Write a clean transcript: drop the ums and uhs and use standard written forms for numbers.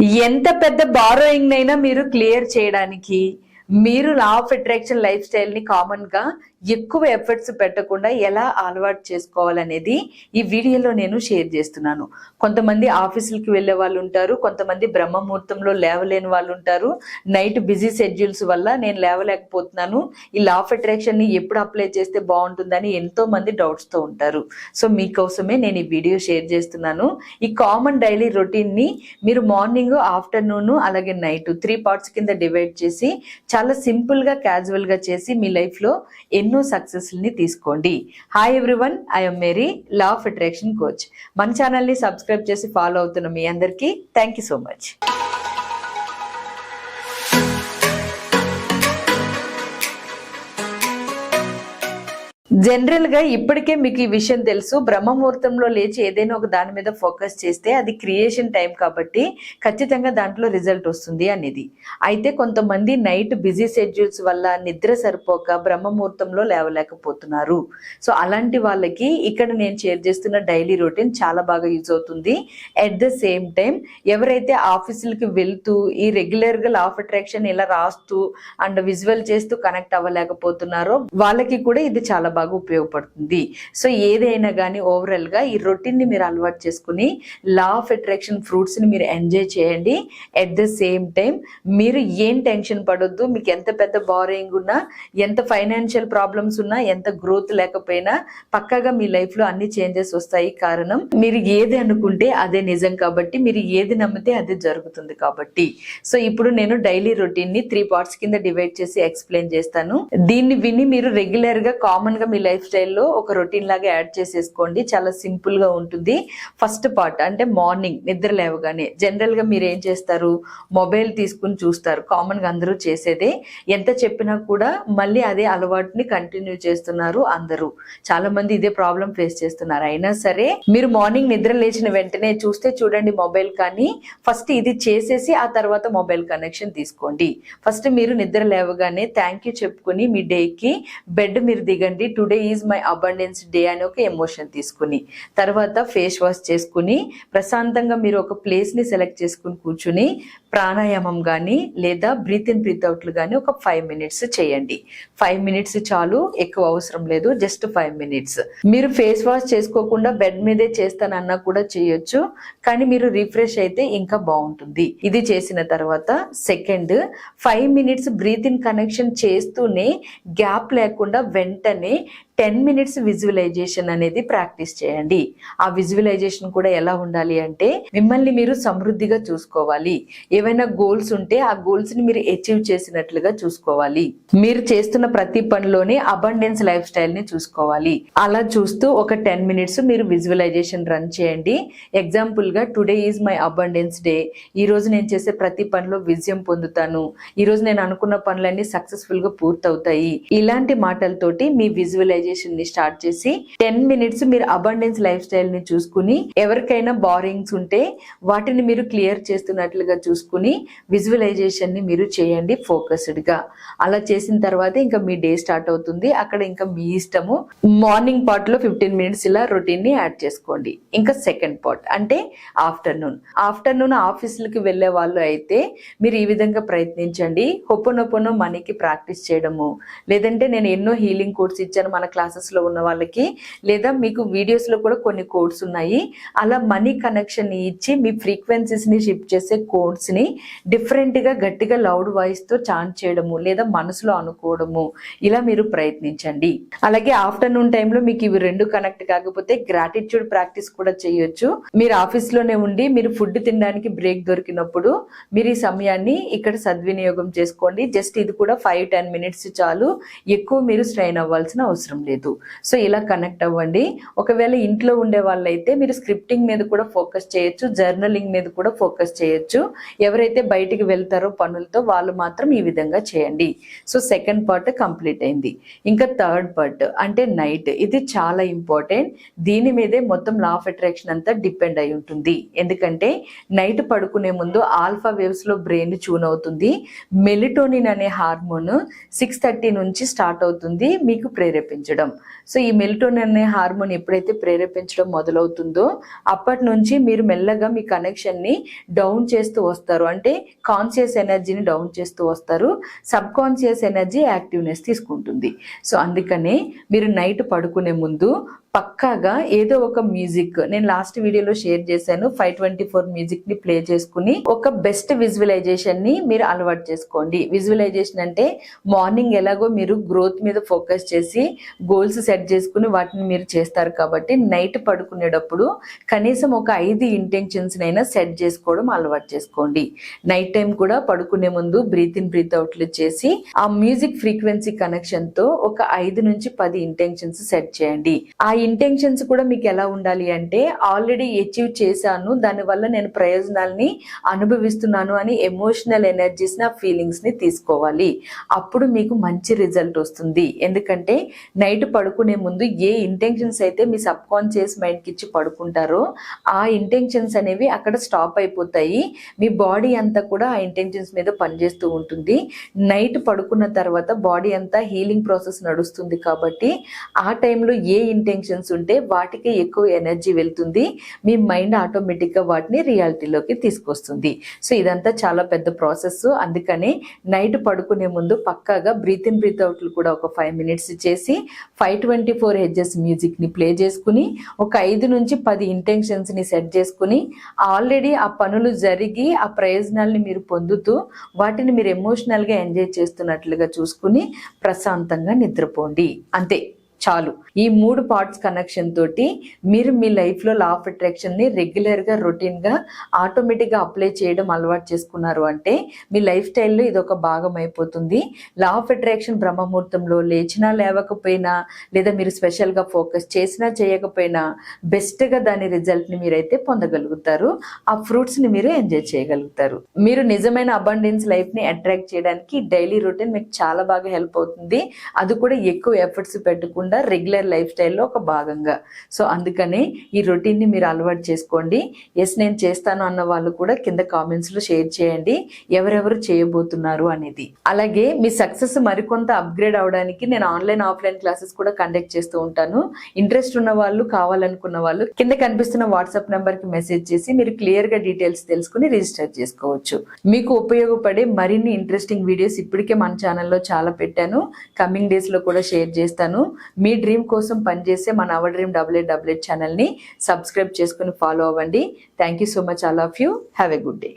ఎంత పెద్ద బారోయింగ్ అయినా మీరు క్లియర్ చేయడానికి మీరు లా ఆఫ్ అట్రాక్షన్ లైఫ్ స్టైల్ ని కామన్ గా ఎక్కువ ఎఫర్ట్స్ పెట్టకుండా ఎలా అలవాటు చేసుకోవాలనేది ఈ వీడియోలో నేను షేర్ చేస్తున్నాను. కొంతమంది ఆఫీసులకి వెళ్ళే వాళ్ళు ఉంటారు, కొంతమంది బ్రహ్మ ముహూర్తంలో లేవలేని వాళ్ళు ఉంటారు. నైట్ బిజీ షెడ్యూల్స్ వల్ల నేను లేవలేకపోతున్నాను, ఈ లా ఆఫ్ అట్రాక్షన్ ని ఎప్పుడు అప్లై చేస్తే బాగుంటుందని ఎంతో మంది డౌట్స్ తో ఉంటారు. సో మీకోసమే నేను ఈ వీడియో షేర్ చేస్తున్నాను. ఈ కామన్ డైలీ రొటీన్ ని మీరు మార్నింగ్, ఆఫ్టర్నూన్ అలాగే నైట్ 3 పార్ట్స్ కింద డివైడ్ చేసి చాలా సింపుల్ గా క్యాజువల్ గా చేసి మీ లైఫ్ లో ఎన్నో సక్సెస్ ని తీసుకోండి. Hi everyone, I'm Mary, law of attraction coach. మన ఛానల్ ని సబ్స్క్రైబ్ చేసి ఫాలో అవుతున్న మీ అందరికీ thank you so much. General గా ఇప్పటికే మీకు ఈ విషయం తెలుసు, బ్రహ్మ ముహూర్తంలో లేచి ఏదైనా ఒక దాని మీద ఫోకస్ చేస్తే అది క్రియేషన్ టైం కాబట్టి ఖచ్చితంగా దాంట్లో రిజల్ట్ వస్తుంది అనేది. అయితే కొంతమంది నైట్ బిజీ షెడ్యూల్స్ వల్ల నిద్ర సరిపోక బ్రహ్మ ముహూర్తంలో లేవలేకపోతున్నారు. సో అలాంటి వాళ్ళకి ఇక్కడ నేను షేర్ చేస్తున్న డైలీ రొటీన్ చాలా బాగా యూజ్ అవుతుంది. అట్ ద సేమ్ టైం ఎవరైతే ఆఫీసులకి వెళ్తూ ఈ రెగ్యులర్ గా లా ఆఫ్ అట్రాక్షన్ ఇలా రాస్తూ అండ్ విజువల్ చేస్తూ కనెక్ట్ అవ్వలేకపోతున్నారో వాళ్ళకి కూడా ఇది చాలా బాగా ఉపయోగపడుతుంది. సో ఏదైనా కానీ ఓవరాల్ గా ఈ రొటీన్ ని మీరు అలవాటు చేసుకుని లా ఆఫ్ అట్రాక్షన్ ఫ్రూట్స్ ని మీరు ఎంజాయ్ చేయండి. అట్ ద సేమ్ టైం మీరు ఏం టెన్షన్ పడొద్దు. మీకు ఎంత పెద్ద బారోయింగ్ ఉన్నా, ఎంత ఫైనాన్షియల్ ప్రాబ్లమ్స్ ఉన్నా, ఎంత గ్రోత్ లేకపోయినా పక్కాగా మీ లైఫ్ లో అన్ని చేంజెస్ వస్తాయి. కారణం మీరు ఏది అనుకుంటే అదే నిజం కాబట్టి, మీరు ఏది నమ్మితే అదే జరుగుతుంది కాబట్టి. సో ఇప్పుడు నేను డైలీ రొటీన్ ని 3 పార్ట్స్ కింద డివైడ్ చేసి ఎక్స్ప్లెయిన్ చేస్తాను. దీన్ని విని మీరు రెగ్యులర్ గా కామన్ గా మీ లైఫ్ స్టైల్లో ఒక రొటీన్ లాగా యాడ్ చేసేసుకోండి. చాలా సింపుల్ గా ఉంటుంది. ఫస్ట్ పార్ట్ అంటే మార్నింగ్ నిద్ర లేవగానే జనరల్ గా మీరు ఏం చేస్తారు, మొబైల్ తీసుకుని చూస్తారు. కామన్ గా అందరూ చేసేదే. ఎంత చెప్పినా కూడా మళ్ళీ అదే అలవాటుని కంటిన్యూ చేస్తున్నారు అందరూ. చాలా మంది ఇదే ప్రాబ్లం ఫేస్ చేస్తున్నారు. అయినా సరే మీరు మార్నింగ్ నిద్ర లేచిన వెంటనే చూస్తే చూడండి మొబైల్, కానీ ఫస్ట్ ఇది చేసేసి ఆ తర్వాత మొబైల్ కనెక్షన్ తీసుకోండి. ఫస్ట్ మీరు నిద్ర లేవగానే థ్యాంక్ యూ చెప్పుకుని మీ డేకి బెడ్ మీరు దిగండి. Today is my abundance day అని ఒక ఎమోషన్ తీసుకుని తర్వాత ఫేస్ వాష్ చేసుకుని ప్రశాంతంగా మీరు ఒక ప్లేస్ ని సెలెక్ట్ చేసుకుని కూర్చుని ప్రాణాయామం కానీ లేదా బ్రీత్ ఇన్ బ్రీత్ అవుట్లు కానీ ఒక 5 మినిట్స్ చేయండి. 5 మినిట్స్ చాలు, ఎక్కువ అవసరం లేదు. Just 5 minutes. మీరు ఫేస్ వాష్ చేసుకోకుండా బెడ్ మీదే చేస్తానన్నా కూడా చేయొచ్చు, కానీ మీరు రిఫ్రెష్ అయితే ఇంకా బాగుంటుంది. ఇది చేసిన తర్వాత second 5 minutes breath in connection చేస్తూనే గ్యాప్ లేకుండా వెంటనే 10 మినిట్స్ విజువలైజేషన్ అనేది ప్రాక్టీస్ చేయండి. ఆ విజువలైజేషన్ కూడా ఎలా ఉండాలి అంటే మిమ్మల్ని మీరు సమృద్ధిగా చూసుకోవాలి. ఏవైనా గోల్స్ ఉంటే ఆ గోల్స్ ని మీరు అచీవ్ చేసినట్లుగా చూసుకోవాలి. మీరు చేస్తున్న ప్రతి పనిలోనే అబండెన్స్ లైఫ్ స్టైల్ ని చూసుకోవాలి. అలా చూస్తూ ఒక 10 మినిట్స్ మీరు విజువలైజేషన్ రన్ చేయండి. ఎగ్జాంపుల్ గా today is my abundance day. ఈ రోజు నేను చేసే ప్రతి పనిలో విజయం పొందుతాను, ఈ రోజు నేను అనుకున్న పనులన్నీ సక్సెస్ఫుల్ గా పూర్తవుతాయి. ఇలాంటి మాటలతోటి మీ విజువలైజేషన్ ని స్టార్ట్ చేసి 10 మినిట్స్ మీరు అబండెన్స్ లైఫ్ స్టైల్ ని చూసుకుని ఎవరికైనా బారింగ్స్ ఉంటే వాటిని మీరు క్లియర్ చేస్తున్నట్లుగా చూసుకుని విజువలైజేషన్ ని మీరు చేయండి ఫోకస్డ్ గా. అలా చేసిన తర్వాత ఇంకా మీ డే స్టార్ట్ అవుతుంది. అక్కడ ఇంకా మీ ఇష్టము. మార్నింగ్ పార్ట్ లో 15 మినిట్స్ ఇలా రొటీన్ ని యాడ్ చేసుకోండి. ఇంకా సెకండ్ పార్ట్ అంటే ఆఫ్టర్నూన్ ఆఫీసులకి వెళ్లే వాళ్ళు అయితే మీరు ఈ విధంగా ప్రయత్నించండి. హొపోనొపోనో మనీకి ప్రాక్టీస్ చేయడము, లేదంటే నేను ఎన్నో హీలింగ్ కోర్స్ ఇచ్చాను మన క్లాసెస్ లో ఉన్న వాళ్ళకి, లేదా మీకు వీడియోస్ లో కూడా కొన్ని కోడ్స్ ఉన్నాయి. అలా మనీ కనెక్షన్ ని ఇచ్చి మీ ఫ్రీక్వెన్సీస్ ని షిఫ్ట్ చేసే కోడ్స్ ని డిఫరెంట్ గా గట్టిగా లౌడ్ వాయిస్ తో చాంట్ చేయడము లేదా మనసులో అనుకోవడము, ఇలా మీరు ప్రయత్నించండి. అలాగే ఆఫ్టర్నూన్ టైంలో మీకు ఇవి రెండు కనెక్ట్ కాకపోతే గ్రాటిట్యూడ్ ప్రాక్టీస్ కూడా చేయొచ్చు. మీరు ఆఫీస్ లోనే ఉండి మీరు ఫుడ్ తినడానికి బ్రేక్ దొరికినప్పుడు మీరు ఈ సమయాన్ని ఇక్కడ సద్వినియోగం చేసుకోండి. జస్ట్ ఇది కూడా 5-10 మినిట్స్ చాలు, ఎక్కువ మీరు స్ట్రెయిన్ అవ్వాల్సిన అవసరం లేదు. సో ఇలా కనెక్ట్ అవ్వండి. ఒకవేళ ఇంట్లో ఉండే వాళ్ళైతే మీరు స్క్రిప్టింగ్ మీద కూడా ఫోకస్ చేయొచ్చు, జర్నలింగ్ మీద కూడా ఫోకస్ చేయొచ్చు. ఎవరైతే బయటికి వెళ్తారో పనులతో వాళ్ళు మాత్రం ఈ విధంగా చేయండి. సో సెకండ్ పార్ట్ కంప్లీట్ అయింది. ఇంకా థర్డ్ పార్ట్ అంటే నైట్. ఇది చాలా ఇంపార్టెంట్. దీని మీదే మొత్తం లా ఆఫ్ అట్రాక్షన్ అంతా డిపెండ్ అయి ఉంటుంది. ఎందుకంటే నైట్ పడుకునే ముందు ఆల్ఫా వేవ్స్ లో బ్రెయిన్ ట్యూన్ అవుతుంది. మెలిటోనిన్ అనే హార్మోన్ 6:30 నుంచి స్టార్ట్ అవుతుంది మీకు ప్రేరేపించడం. ప్రేరేపించడం. సో ఈ మెలటోనిన్ అనే హార్మోన్ ఎప్పుడైతే ప్రేరేపించడం మొదలవుతుందో అప్పటి నుంచి మీరు మెల్లగా మీ కనెక్షన్ని డౌన్ చేస్తూ వస్తారు. అంటే కాన్షియస్ ఎనర్జీని డౌన్ చేస్తూ వస్తారు, సబ్ కాన్షియస్ ఎనర్జీ యాక్టివ్నెస్ తీసుకుంటుంది. సో అందుకనే మీరు నైట్ పడుకునే ముందు పక్కాగా ఏదో ఒక మ్యూజిక్, నేను లాస్ట్ వీడియోలో షేర్ చేశాను, 524 మ్యూజిక్ ని ప్లే చేసుకుని ఒక బెస్ట్ విజువలైజేషన్ ని మీరు అలవాటు చేసుకోండి. విజువలైజేషన్ అంటే మార్నింగ్ ఎలాగో మీరు గ్రోత్ మీద ఫోకస్ చేసి గోల్స్ సెట్ చేసుకుని వాటిని మీరు చేస్తారు కాబట్టి నైట్ పడుకునేటప్పుడు కనీసం ఒక 5 ఇంటెన్షన్స్ నైనా సెట్ చేసుకోవడం అలవాటు చేసుకోండి. నైట్ టైం కూడా పడుకునే ముందు బ్రీత్ ఇన్ బ్రీత్ అవుట్లు చేసి ఆ మ్యూజిక్ ఫ్రీక్వెన్సీ కనెక్షన్ తో ఒక 5 నుంచి 10 ఇంటెన్షన్స్ సెట్ చేయండి. ఆ ఇంటెన్షన్స్ కూడా మీకు ఎలా ఉండాలి అంటే ఆల్రెడీ అచీవ్ చేశాను, దానివల్ల నేను ప్రయోజనాల్ని అనుభవిస్తున్నాను అని ఎమోషనల్ ఎనర్జీస్ ని, ఫీలింగ్స్ ని తీసుకోవాలి. అప్పుడు మీకు మంచి రిజల్ట్ వస్తుంది. ఎందుకంటే నైట్ పడుకునే ముందు ఏ ఇంటెన్షన్స్ అయితే మీ సబ్ కాన్షియస్ మైండ్ కి ఇచ్చి పడుకుంటారో ఆ ఇంటెన్షన్స్ అనేవి అక్కడ స్టాప్ అయిపోతాయి. మీ బాడీ అంతా కూడా ఆ ఇంటెన్షన్స్ మీద పనిచేస్తూ ఉంటుంది. నైట్ పడుకున్న తర్వాత బాడీ అంతా హీలింగ్ ప్రాసెస్ నడుస్తుంది కాబట్టి ఆ టైంలో ఏ ఇంటెన్షన్స్ ఉంటే వాటికి ఎక్కువ ఎనర్జీ వెళ్తుంది. మీ మైండ్ ఆటోమేటిక్ గా వాటిని రియాలిటీలోకి తీసుకొస్తుంది. సో ఇదంతా చాలా పెద్ద ప్రాసెస్. అందుకనే నైట్ పడుకునే ముందు పక్కాగా బ్రీత్ ఇన్ బ్రీత్ అవుట్లు కూడా ఒక 5 మినిట్స్ చేసి 524 హెడ్జెస్ మ్యూజిక్ ని ప్లే చేసుకుని ఒక 5 నుంచి 10 ఇంటెన్షన్స్ ని సెట్ చేసుకుని ఆల్రెడీ ఆ పనులు జరిగి ఆ ప్రయోజనాల్ని మీరు పొందుతూ వాటిని మీరు ఎమోషనల్ గా ఎంజాయ్ చేస్తున్నట్లుగా చూసుకుని ప్రశాంతంగా నిద్రపోండి. అంతే, చాలు. ఈ 3 పార్ట్స్ కనెక్షన్ తోటి మీరు మీ లైఫ్ లో లా ఆఫ్ అట్రాక్షన్ ని రెగ్యులర్ గా రొటీన్ గా ఆటోమేటిక్ గా అప్లై చేయడం అలవాటు చేసుకున్నారు అంటే మీ లైఫ్ స్టైల్లో ఇది ఒక భాగం అయిపోతుంది. లా ఆఫ్ అట్రాక్షన్ బ్రహ్మముహూర్తంలో లేచినా లేవకపోయినా లేదా మీరు స్పెషల్ గా ఫోకస్ చేసినా చేయకపోయినా బెస్ట్ గా దాని రిజల్ట్ ని మీరైతే పొందగలుగుతారు. ఆ ఫ్రూట్స్ ని మీరు ఎంజాయ్ చేయగలుగుతారు. మీరు నిజమైన అబండెన్స్ లైఫ్ ని అట్రాక్ట్ చేయడానికి డైలీ రొటీన్ మీకు చాలా బాగా హెల్ప్ అవుతుంది. అది కూడా ఎక్కువ ఎఫర్ట్స్ పెట్టకుండా రెగ్యులర్ లైఫ్ స్టైల్లో ఒక భాగంగా. సో అందుకనే ఈ రొటీన్ ని మీరు అలవాటు చేసుకోండి. ఎస్ నేను చేస్తాను అన్న వాళ్ళు కూడా కింద కామెంట్స్ లో షేర్ చేయండి ఎవరెవరు చేయబోతున్నారు అనేది. అలాగే మీ సక్సెస్ మరికొంత అప్గ్రేడ్ అవడానికి నేను ఆన్లైన్ ఆఫ్లైన్ క్లాసెస్ కూడా కండక్ట్ చేస్తూ ఉంటాను. ఇంట్రెస్ట్ ఉన్న వాళ్ళు, కావాలనుకున్న వాళ్ళు కింద కనిపిస్తున్న వాట్సాప్ నెంబర్ కి మెసేజ్ చేసి మీరు క్లియర్ గా డీటెయిల్స్ తెలుసుకుని రిజిస్టర్ చేసుకోవచ్చు. మీకు ఉపయోగపడే మరిన్ని ఇంట్రెస్టింగ్ వీడియోస్ ఇప్పటికే మన ఛానల్లో చాలా పెట్టాను. కమింగ్ డేస్ లో కూడా షేర్ చేస్తాను. మీ డ్రీమ్ కోసం పనిచేసే మన అవర్ డ్రీమ్ 8888 ఛానల్ని సబ్స్క్రైబ్ చేసుకుని ఫాలో అవ్వండి. Thank you so much all of you. Have a good day.